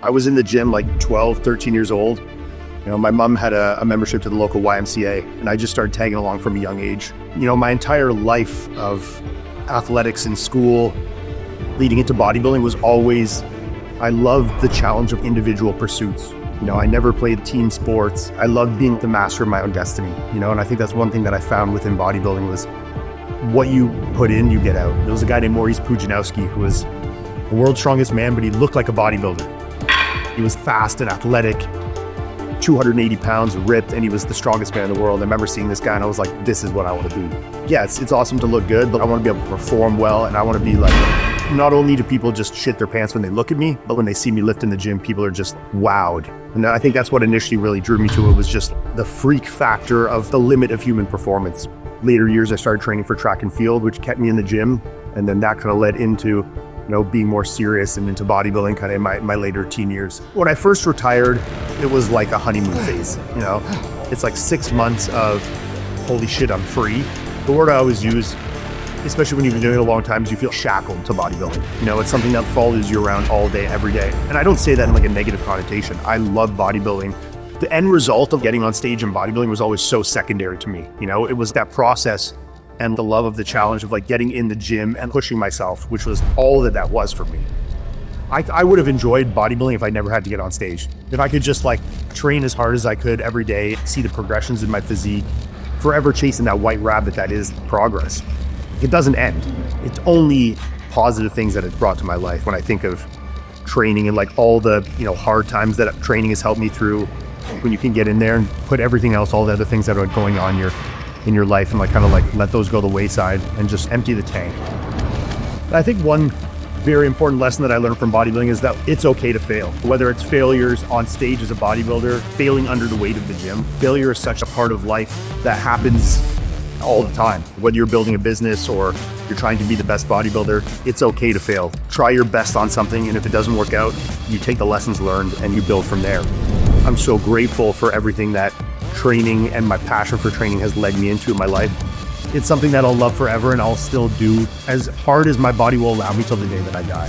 I was in the gym like 12, 13 years old. My mom had a membership to the local YMCA, and I just started tagging along from a young age. My entire life of athletics in school, leading into bodybuilding, was always, I loved the challenge of individual pursuits. I never played team sports. I loved being the master of my own destiny, and I think that's one thing that I found within bodybuilding was what you put in, you get out. There was a guy named Maurice Pujanowski who was the world's strongest man, but he looked like a bodybuilder. He was fast and athletic, 280 pounds, ripped, and he was the strongest man in the world. I remember seeing this guy and I was like, this is what I want to be. Yeah, it's awesome to look good, but I want to be able to perform well, and I want to be like, not only do people just shit their pants when they look at me, but when they see me lift in the gym, people are just wowed. And I think that's what initially really drew me to it, was just the freak factor of the limit of human performance. Later years, I started training for track and field, which kept me in the gym, and then that kind of led into being more serious and into bodybuilding kind of in my later teen years. When I first retired, it was like a honeymoon phase. It's like 6 months of, holy shit, I'm free. The word I always use, especially when you've been doing it a long time, is you feel shackled to bodybuilding. It's something that follows you around all day, every day. And I don't say that in like a negative connotation. I love bodybuilding. The end result of getting on stage in bodybuilding was always so secondary to me. It was that process and the love of the challenge of like getting in the gym and pushing myself, which was all that was for me. I would have enjoyed bodybuilding if I never had to get on stage. If I could just like train as hard as I could every day, see the progressions in my physique, forever chasing that white rabbit that is progress. It doesn't end. It's only positive things that it's brought to my life when I think of training and like all the hard times that training has helped me through. When you can get in there and put everything else, all the other things that are going on in your life, and like kind of like let those go to the wayside and just empty the tank. I think one very important lesson that I learned from bodybuilding is that it's okay to fail. Whether it's failures on stage as a bodybuilder, failing under the weight of the gym. Failure is such a part of life that happens all the time. Whether you're building a business or you're trying to be the best bodybuilder, it's okay to fail. Try your best on something, and if it doesn't work out, you take the lessons learned and you build from there. I'm so grateful for everything that training and my passion for training has led me into in my life. It's something that I'll love forever, and I'll still do as hard as my body will allow me till the day that I die.